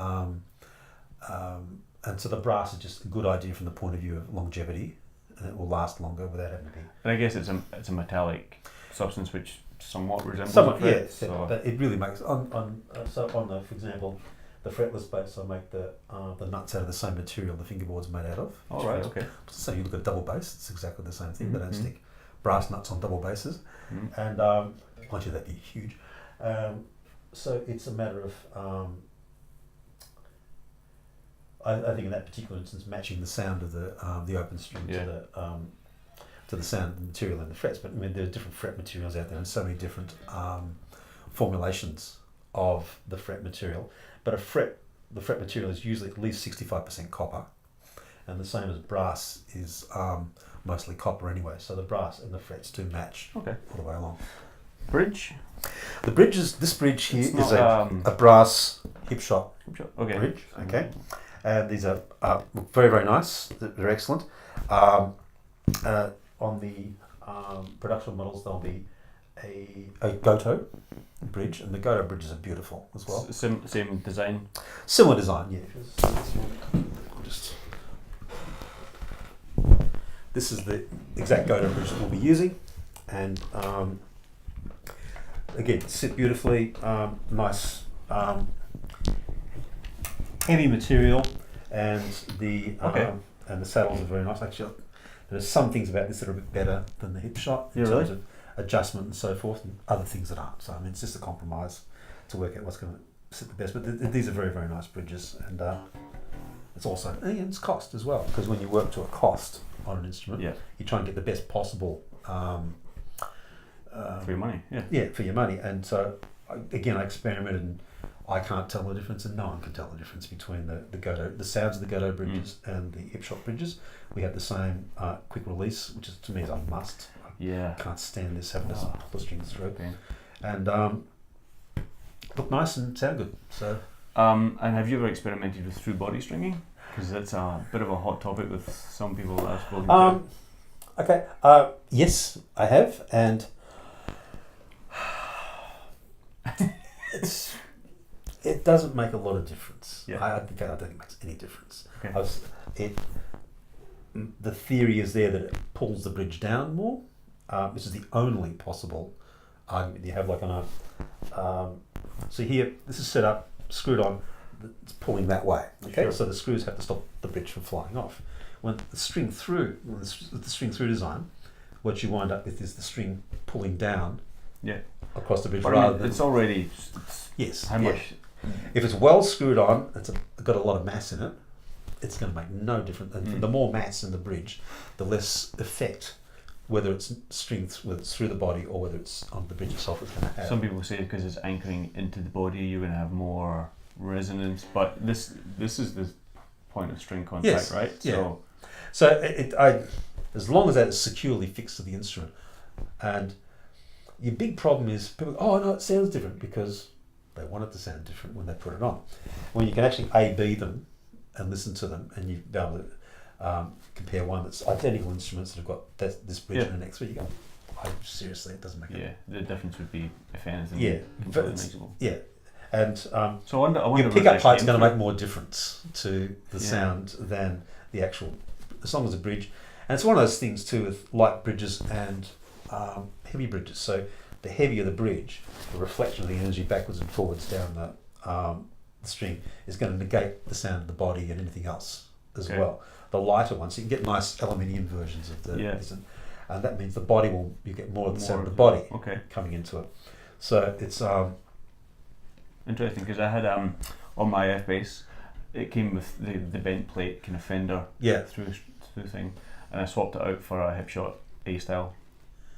And so the brass is just a good idea from the point of view of longevity, and it will last longer without having to be. And I guess it's a metallic substance which somewhat resembles but it really makes on the, for example, the fretless bass, I make the nuts out of the same material the fingerboard's made out of. Oh right, okay. So you look at double bass, it's exactly the same thing. They don't stick brass nuts on double basses, and mind you, that'd be huge. So it's a matter of I think in that particular instance, matching the sound of the open string to the sound of the material in the frets. But I mean, there are different fret materials out there, and so many different formulations of the fret material. But the fret material is usually at least 65% copper, and the same as brass is mostly copper anyway. So the brass and the frets do match all the way along. Bridge. The bridge this bridge here is a brass hip shot bridge. Okay. And these are very, very nice. They're excellent. On the production models, there'll be a Goto bridge, and the Goto bridges are beautiful as well. Same design? Similar design, yeah. This is the exact Goto bridge that we'll be using, and again, sit beautifully, nice heavy material, and the saddles are very nice. Actually, there's some things about this that are a bit better than the hip shot in terms of adjustment and so forth, and other things that aren't. So I mean, it's just a compromise to work out what's going to sit the best. But these are very, very nice bridges, and it's also it's cost as well, because when you work to a cost on an instrument, you try and get the best possible for your money. For your money. And so again, I experimented, and I can't tell the difference, and no one can tell the difference between the sounds of the Goto bridges and the hip shot bridges. We have the same quick release, which is, to me, is a must. I can't stand this having to pull the strings through. And look nice and sound good. So, and have you ever experimented with through body stringing? Because that's a bit of a hot topic with some people that I've spoken to. Yes, I have, and It doesn't make a lot of difference. Yeah. I don't think it makes any difference. Okay. The theory is there that it pulls the bridge down more. This is the only possible argument you have, like on a. So here, this is set up, screwed on. It's pulling that way. Okay, Sure. so the screws have to stop the bridge from flying off. When the string through design, what you wind up with is the string pulling down. Yeah. Across the bridge, but rather than it's already. Yes. How much? If it's well screwed on, it's got a lot of mass in it. It's going to make no difference. And the more mass in the bridge, the less effect, whether it's whether it's through the body or whether it's on the bridge itself, it's going to have. Some people say because it's anchoring into the body, you're going to have more resonance. But this is the point of string contact, Yes. right? Yeah. So as long as that is securely fixed to the instrument, and your big problem is people go, oh no, it sounds different, because they want it to sound different when they put it on. When you can actually A/B them and listen to them, and you be able to compare one that's identical instruments that have got this bridge and the next one, you go, seriously, it doesn't make it. Yeah, the difference would be, if anything, Yeah, completely negligible. Yeah, and so I wonder your pickup height's going to make more difference to the sound than the actual, as long as the bridge. And it's one of those things too with light bridges and heavy bridges. So the heavier the bridge, the reflection of the energy backwards and forwards down the string is going to negate the sound of the body and anything else as well. The lighter ones, you can get nice aluminium versions of the and that means the body you get more of the sound of the body coming into it. So it's interesting, because I had on my F bass, it came with the bent plate kind of Fender through thing, and I swapped it out for a Hipshot A style,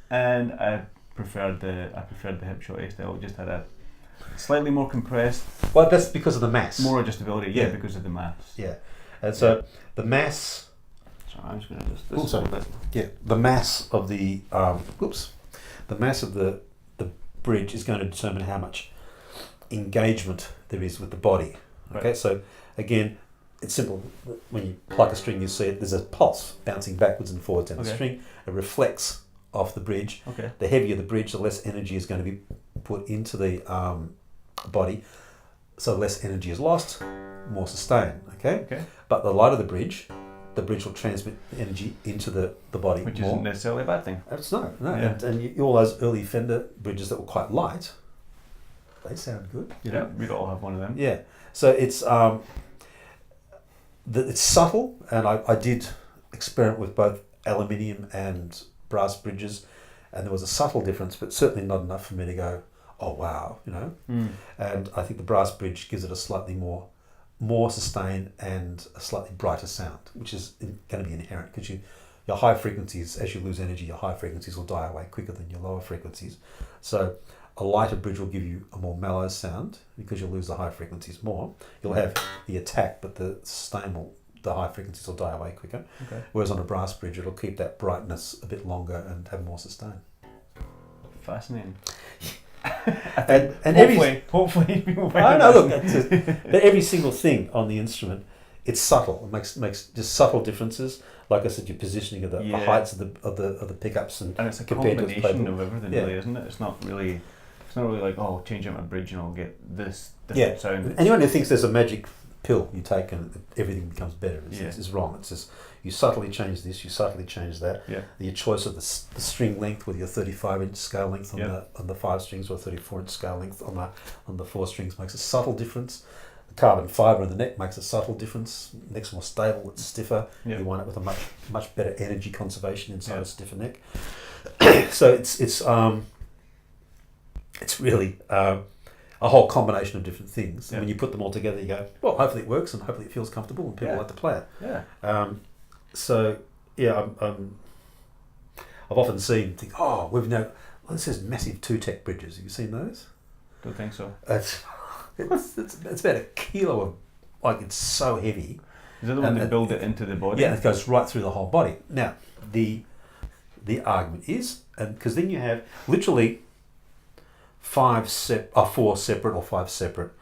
and I preferred the Hipshot A style. It just had a slightly more compressed. Well, that's because of the mass. More adjustability, because of the mass. Yeah, and so the mass. So I'm just going to just. The mass of the the mass of the bridge is going to determine how much engagement there is with the body. Okay, right. So again, it's simple. When you pluck a string, you see it. There's a pulse bouncing backwards and forwards down the string. It reflects off the bridge. Okay. The heavier the bridge, the less energy is going to be put into the body. So less energy is lost, more sustain. Okay. But the lighter the bridge will transmit energy into the body. Which more. isn't necessarily a bad thing. It's no. Yeah. And all those early Fender bridges that were quite light, they sound good. Yeah, we'd all have one of them. Yeah. So it's it's subtle, and I did experiment with both aluminium and brass bridges, and there was a subtle difference, but certainly not enough for me to go, oh wow, And I think the brass bridge gives it a slightly more sustain and a slightly brighter sound, which is going to be inherent, because your high frequencies, as you lose energy, your high frequencies will die away quicker than your lower frequencies. So a lighter bridge will give you a more mellow sound, because you'll lose the high frequencies more. You'll have the attack, but the high frequencies will die away quicker. Okay. Whereas on a brass bridge, it'll keep that brightness a bit longer and have more sustain. Fascinating. and hopefully people find I know. Look, but every single thing on the instrument, it's subtle. It makes just subtle differences. Like I said, your positioning of the heights of the pickups and it's a combination of everything, really, isn't it? It's not really like, oh, change out my bridge and I'll get this different sound. Anyone who thinks there's a magic pill you take and everything becomes better is wrong. It's just you subtly change this, you subtly change that. Yeah. Your choice of the string length, with your 35-inch scale length on the 5 strings, or 34-inch scale length on the 4 strings, makes a subtle difference. The carbon fibre in the neck makes a subtle difference. Neck's more stable, it's stiffer. Yeah. You want it with a much better energy conservation inside a stiffer neck. So it's really a whole combination of different things. And when you put them all together, you go, well, hopefully it works and hopefully it feels comfortable and people like to play it. Yeah. I've often seen think, this is massive 2-tech bridges. Have you seen those? Don't think so. It's about a kilo of, like, it's so heavy. Is that the one that build it into the body? Yeah, it goes right through the whole body. Now, the argument is, and because then you have literally 4 separate or 5 separate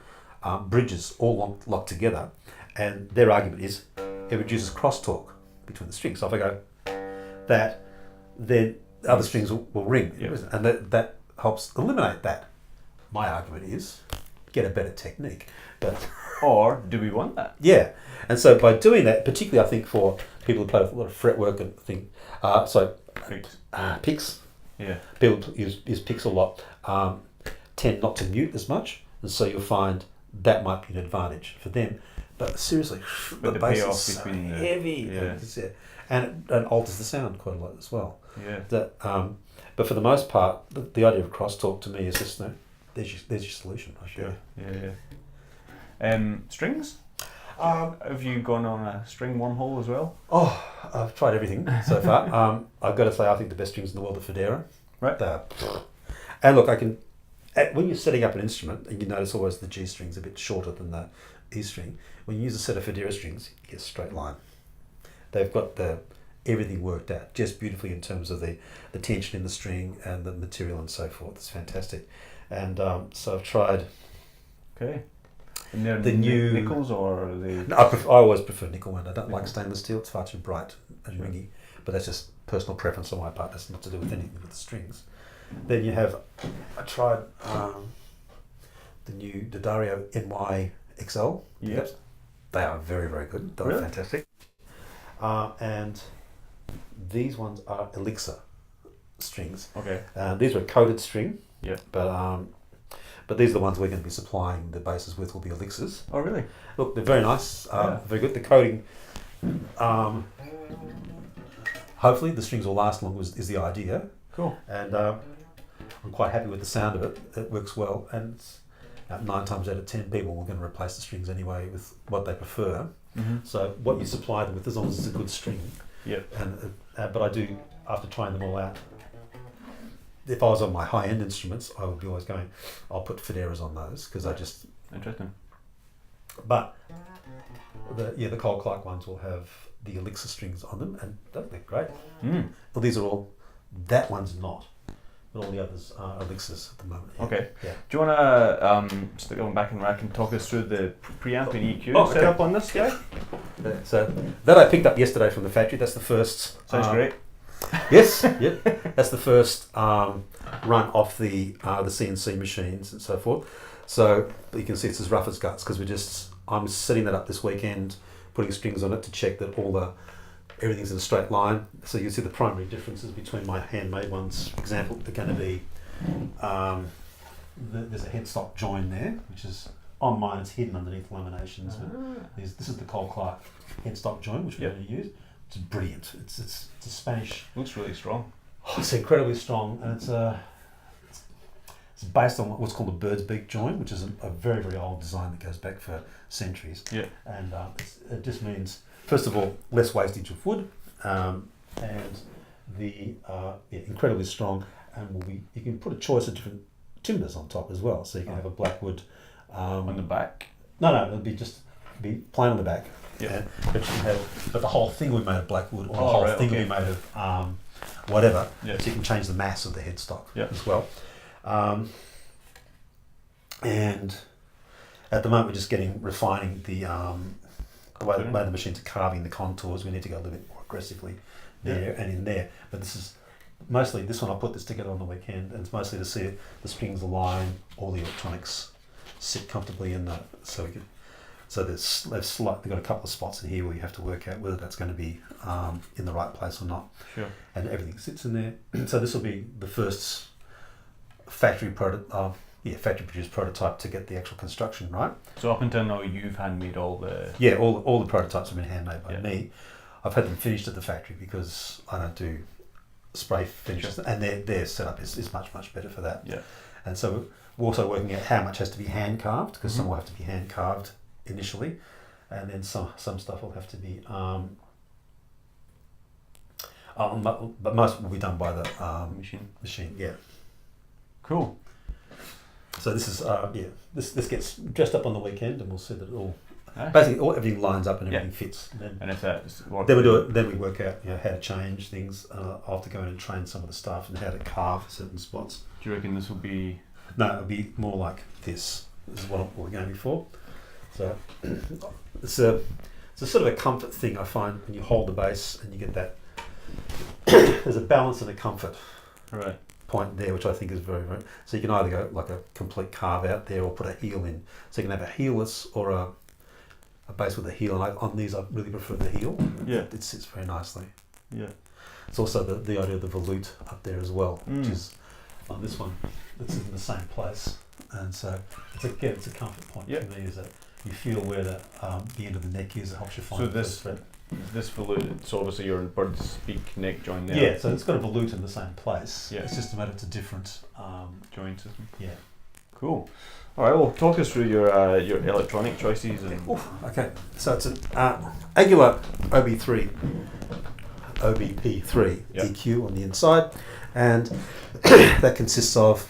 bridges all locked together, and their argument is it reduces crosstalk between the strings. So if I go that, then the other strings will ring, and that helps eliminate that. My argument is get a better technique. But or do we want that? Yeah, and so by doing that, particularly I think for people who play with a lot of fretwork and picks. Yeah. People use picks a lot. Tend not to mute as much, and so you'll find that might be an advantage for them. But seriously, the bass is so heavy, and it alters the sound quite a lot as well. Yeah. But for the most part, the idea of crosstalk to me is just there's your solution. I show you. Yeah. Strings. Have you gone on a string wormhole as well? Oh, I've tried everything so far. I've got to say, I think the best strings in the world are Fender. Right. And look, when you're setting up an instrument, and you notice always the G string's a bit shorter than the E string, when you use a set of Fender strings, you get a straight line. They've got everything worked out just beautifully in terms of the tension in the string and the material and so forth. It's fantastic. And so I've tried. Okay. And they're the new nickels or the? No, I always prefer nickel one. I don't like stainless steel. It's far too bright and ringy. But that's just personal preference on my part. That's not to do with anything with the strings. Then you have, I tried the Dario NY XL. Yep. They are very, very good. They're fantastic. And these ones are Elixir strings. Okay. These are a coated string. Yeah. But these are the ones we're going to be supplying the basses with, will be Elixirs. Oh, really? Look, they're very nice, very good. The coating, hopefully the strings will last long is the idea. Cool. And I'm quite happy with the sound of it. It works well, and 9 times out of 10 people are going to replace the strings anyway with what they prefer. Mm-hmm. So what you supply them with, as long as it's a good string. Yeah. But I do, after trying them all out, if I was on my high-end instruments, I would be always going, I'll put Federas on those because I just... Interesting. But the Cole Clark ones will have the Elixir strings on them, and they're great. Mm. Well, these are all... That one's not, but all the others are Elixirs at the moment. Yeah. Okay. Yeah. Do you want to stick on back in rack and talk us through the preamp and EQ setup on this guy? So that I picked up yesterday from the factory. That's the first... Sounds great. Yes, yep. That's the first run off the CNC machines and so forth. So you can see it's as rough as guts because I'm setting that up this weekend, putting strings on it to check that everything's in a straight line. So you can see the primary differences between my handmade ones. For example, they're going to be there's a headstock join there, which is on mine. It's hidden underneath laminations. But this is the Cole Clark headstock join, which we're going to use. It's brilliant. It's a Spanish. Looks really strong. It's incredibly strong, and it's based on what's called a bird's beak join, which is a very, very old design that goes back for centuries. Yeah. And it just means, first of all, less wastage of wood, and the incredibly strong, and you can put a choice of different timbers on top as well. So you can have a blackwood on the back. No, it'll be plain on the back. Yeah. But the whole thing will be made of blackwood, or the whole thing will be made of whatever. Yeah. So you can change the mass of the headstock as well. And at the moment, we're just refining the way the machines are carving the contours. We need to go a little bit more aggressively there and in there. But this is mostly this one. I put this together on the weekend, and it's mostly to see the strings align, all the electronics sit comfortably in the So they've got a couple of spots in here where you have to work out whether that's going to be in the right place or not. Sure. And everything sits in there. So this will be the first factory produced prototype to get the actual construction right. So up until now, you've handmade all the... Yeah, all the prototypes have been handmade by me. I've had them finished at the factory because I don't do spray finishes, and their setup is much, much better for that. Yeah. And so we're also working out how much has to be hand carved, because some will have to be hand carved initially, and then some stuff will have to be but most will be done by the machine. Yeah. Cool. So this is this gets dressed up on the weekend, and we'll see that it all basically everything lines up and everything fits. And if then we work out how to change things. I'll have to go in and train some of the staff and how to carve certain spots. Do you reckon this will be? No, it'll be more like this. This is what we're going for. So it's a sort of a comfort thing, I find, when you hold the bass and you get that. There's a balance and a comfort. Right. point there, which I think is very, very... So you can either go like a complete carve out there or put a heel in. So you can have a heelless or a bass with a heel. And on these, I really prefer the heel. Yeah. It sits very nicely. Yeah. It's also the idea of the volute up there as well, which is on this one. It's in the same place. And so, it's a comfort point for me, is that you feel where the end of the neck is. It helps you find this volute, it's obviously your bird's beak neck joint there. Yeah, so it's got a volute in the same place. Yeah. It's just a matter it's a different joint system. Yeah. Cool. All right, well, talk us through your electronic choices. And okay, so it's an Angular OB3, OBP3 EQ on the inside, and that consists of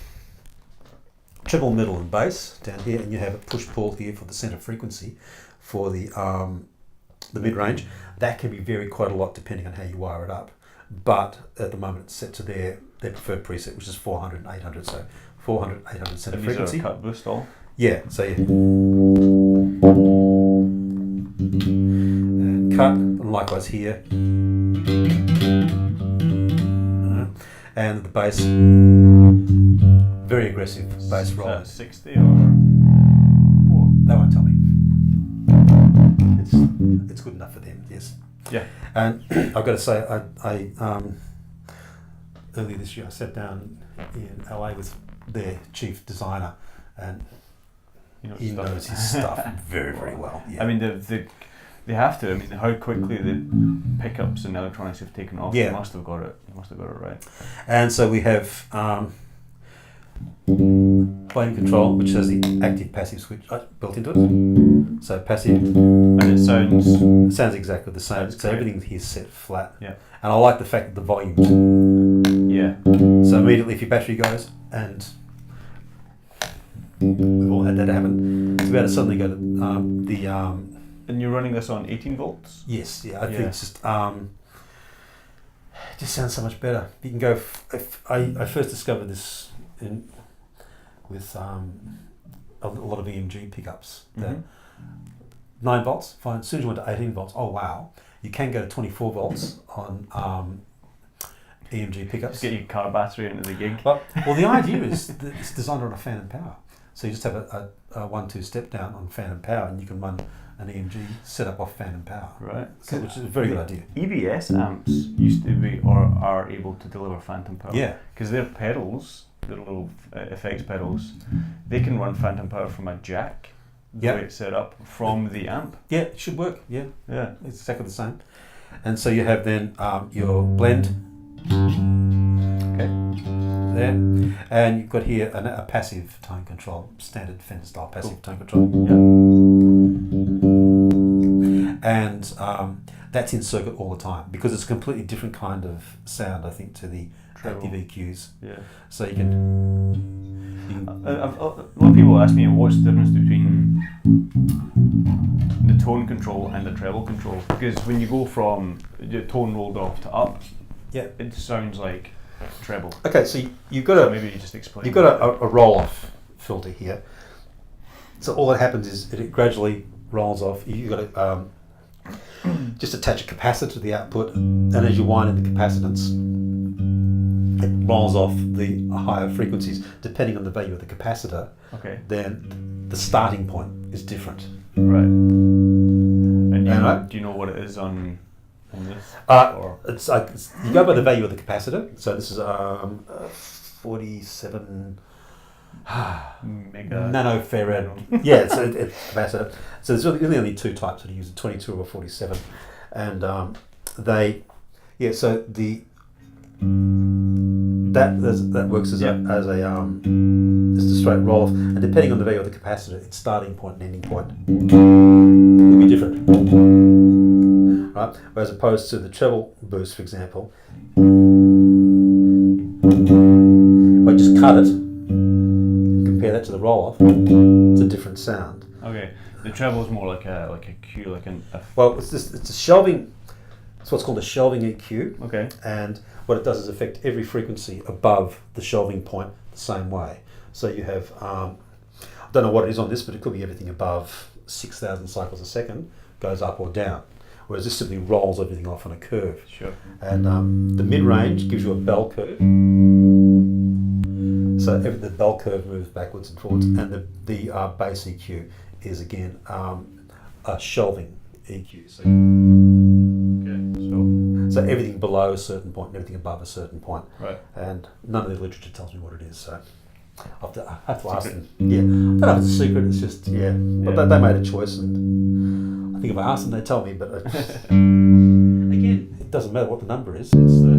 treble, middle, and bass down here, and you have a push-pull here for the center frequency for the mid-range. That can be varied quite a lot depending on how you wire it up, but at the moment it's set to their preferred preset, which is 400 and 800, so 400, 800 center frequency. These are cut boost all? Yeah, so and cut, and likewise here. And the bass, very aggressive bass roll. Is that 60 or? They won't tell me. It's good enough for them, yes. Yeah. And I've got to say, I earlier this year I sat down in LA with their chief designer, and he knows his stuff very, very well. Yeah. I mean, they have to. I mean, how quickly the pickups and electronics have taken off. Yeah. They must have got it right. And so we have volume control, which has the active passive switch built into it. So passive, and it sounds exactly the same. So everything here is set flat. Yeah. And I like the fact that the volume. Yeah. So immediately, if your battery goes, and we've all had that happen, it's about to suddenly go to And you're running this on 18 volts? Yes. Yeah. I think it's just. It just sounds so much better. You can go. I first discovered this with a lot of EMG pickups. Mm-hmm. 9 volts, fine. As soon as you went to 18 volts, oh wow, you can go to 24 volts on EMG pickups. Just get your car battery into the gig. Well, the idea is that it's designed on a fan and power. So you just have a 1-2 step down on fan and power, and you can run an EMG set up off fan and power. Right. So, which is a very good idea. EBS amps used to be or are able to deliver phantom power. Yeah. Because their pedals, their little effects pedals, they can run phantom power from a jack. The way it's set up from the amp. Yeah, it should work. Yeah. Yeah. It's exactly the same. And so you have then your blend. Okay. There. And you've got here a passive tone control, standard Fender style passive tone control. Yeah. And that's in circuit all the time because it's a completely different kind of sound, I think, to the active EQs. Yeah. So you can. A lot of people ask me what's the difference between the tone control and the treble control, because when you go from the tone rolled off to up, it sounds like treble. Okay, so you've got maybe you just explain. You've got a roll-off filter here. So all that happens is it gradually rolls off. You've got to just attach a capacitor to the output, and as you wind in the capacitance, it rolls off the higher frequencies. Depending on the value of the capacitor, then the starting point is different. Right. And do you know what it is on this? It's like you go by the value of the capacitor. So this is 47 mega nanofarad. Yeah, it's capacitor. So there's really only two types that use 22 or 47, and so the that works as a just a straight roll off, and depending on the value of the capacitor, its starting point and ending point will be different, right? Whereas opposed to the treble boost, for example, if I just cut it and compare that to the roll off, it's a different sound. Okay, the treble is more like a Q, it's a shelving. It's what's called a shelving EQ. Okay. And what it does is affect every frequency above the shelving point the same way. So you have, I don't know what it is on this, but it could be everything above 6,000 cycles a second goes up or down. Whereas this simply rolls everything off on a curve. Sure. And the mid-range gives you a bell curve. So the bell curve moves backwards and forwards, and the bass EQ is again a shelving EQ. So everything below a certain point and everything above a certain point. Right. And none of the literature tells me what it is. So I have to ask them. Yeah, I don't know if it's a secret. It's just But they made a choice, and I think if I ask them, they tell me. But again, it doesn't matter what the number is. It's the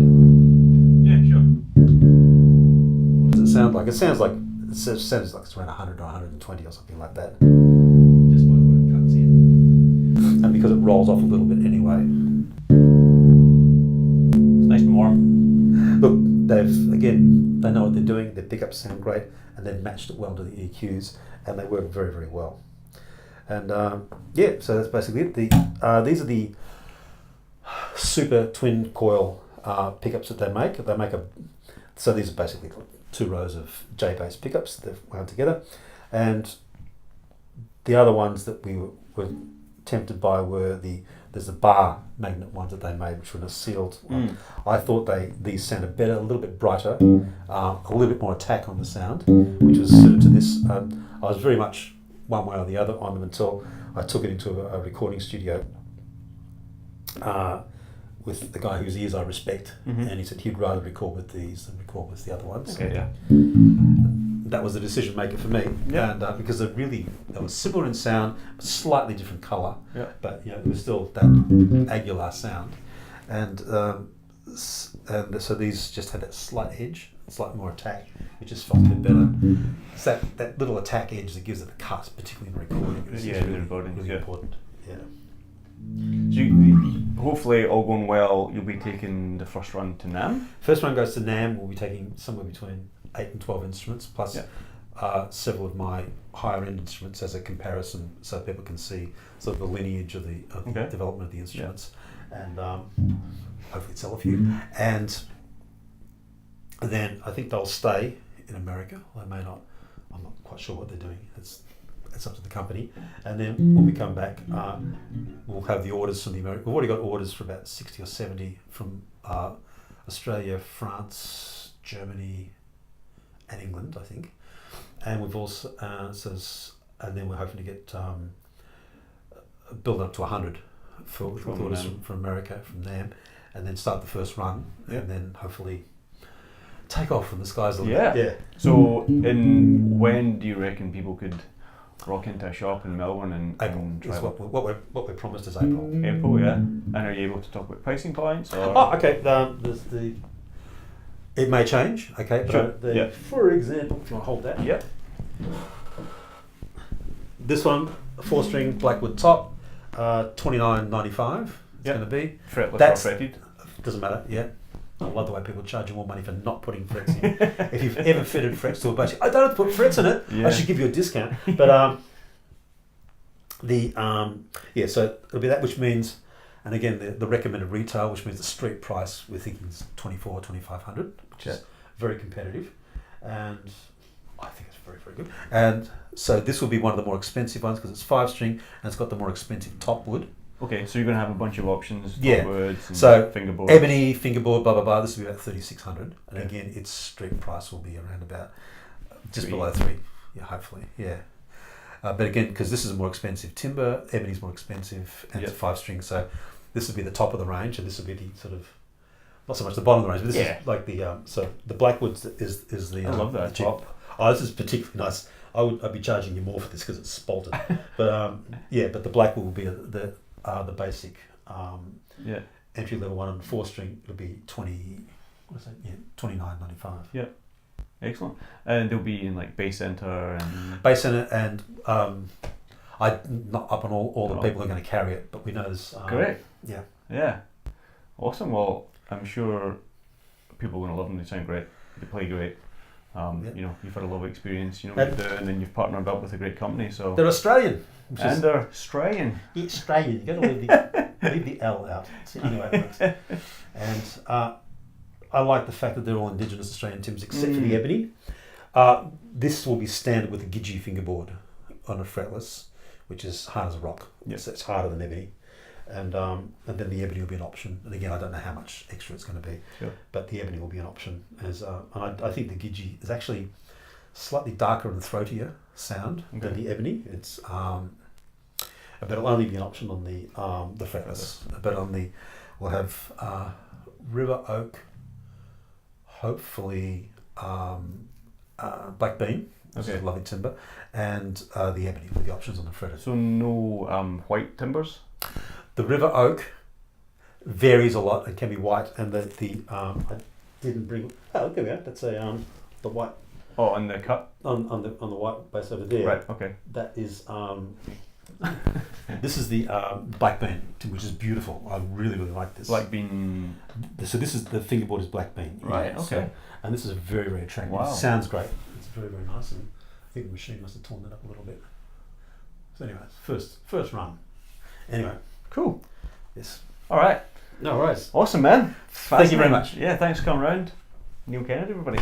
sure. What does it sound like? It sounds like it's around 100 or 120 or something like that. Just by the way it cuts in, and because it rolls off a little bit anyway. It's nice and warm. Look, they know what they're doing. Their pickups sound great, and they've matched it well to the EQs, and they work very, very well. And so that's basically it. These are the super twin coil pickups that they make. So these are basically 2 rows of J-bass pickups that they've wound together, and the other ones that we were tempted by were there's the bar magnet ones that they made, which were in a sealed one. I thought these sounded better, a little bit brighter, a little bit more attack on the sound, which was suited to this. I was very much one way or the other on them until I took it into a recording studio with the guy whose ears I respect, and he said he'd rather record with these than record with the other ones. Okay, yeah. That was the decision maker for me, and because they were similar in sound, but slightly different colour, but it was still that Aguilar sound, and so these just had that slight edge, slightly more attack, which just felt a bit better. It's that little attack edge that gives it the cut, particularly in recording. It's really important. Yeah. So hopefully, all going well, you'll be taking the first run to NAM? First run goes to NAM. We'll be taking somewhere between 8 and 12 instruments, plus several of my higher end instruments as a comparison, so people can see sort of the lineage of the development of the instruments, and hopefully sell a few. And then I think they'll stay in America. They may not. I'm not quite sure what they're doing. It's up to the company. And then when we come back, we'll have the orders from the American. We've already got orders for about 60 or 70 from Australia, France, Germany, and England, I think. And we've also and then we're hoping to get build up to 100 for orders from America, from NAM, and then start the first run, and then hopefully take off from the skies a little bit. Yeah. So, when do you reckon people could rock into a shop in Melbourne and April? And try what we're promised is April. April, yeah. And are you able to talk about pricing points? Or? Oh, okay. It may change. Okay, but sure. For example, if you want to hold that. Yep. This one, 4-string Blackwood top, $29.95. It's going to be fretless or fretted. Doesn't matter. Yeah. I love the way people charge you more money for not putting frets in. If you've ever fitted frets to a bass, I don't have to put frets in it. Yeah. I should give you a discount. But so it'll be that, which means, and again the recommended retail, which means the street price we're thinking is $2,400-$2,500, which is very competitive, and I think it's very, very good. And so this will be one of the more expensive ones because it's 5-string and it's got the more expensive top wood. Okay, so you're going to have a bunch of options, top woods, and so fingerboard. Ebony, fingerboard, blah, blah, blah. This will be about $3,600. And again, its street price will be around about just below 3. Yeah, hopefully. Yeah. But again, because this is a more expensive timber, ebony's more expensive, and it's 5-string. So this would be the top of the range, and this would be the sort of, not so much the bottom of the range, but this is like the, so the Blackwood is the I love that top. Oh, this is particularly nice. I'd be charging you more for this because it's spalted. But but the Blackwood will be the basic entry level one, on 4-string it'll be $29.95. Yeah, excellent. And they'll be in like bass center and I'm not up on all the people who are going to carry it, but we know there's great. Yeah, awesome. Well, I'm sure people are going to love them. They sound great. They play great. You've had a lovely experience. You know what you do, and then you've partnered up with a great company. So they're Australian. They're Australian. It's Australian. You've got to leave the L out. So anyway, it works. And I like the fact that they're all indigenous Australian timbers, except for the ebony. This will be standard with a Gidgee fingerboard on a fretless, which is hard as a rock. Yep. So it's harder than ebony. And then the ebony will be an option. And again, I don't know how much extra it's going to be, but the ebony will be an option. And I think the Gidgee is actually slightly darker and throatier sound than the ebony. It's but it'll only be an option on the fretless. But we'll have river oak, hopefully black bean, which is a lovely timber, and the ebony with the options on the fretters. So no white timbers? The river oak varies a lot and can be white, and I didn't bring. Oh, there we go. That's the white. Oh, on the cut? On the white base over there. Right, okay. That is, this is the black bean, which is beautiful. I really, really like this. Black bean. So this is, the fingerboard is black bean. Right, okay. So, and this is very, very attractive. Wow. It sounds great. It's very, very nice. And I think the machine must have torn that up a little bit. So anyway, first run. Anyway. Cool. Yes. All right. No worries. Awesome, man. Thank you very much. Yeah, thanks for coming round. Neil Kennedy, everybody.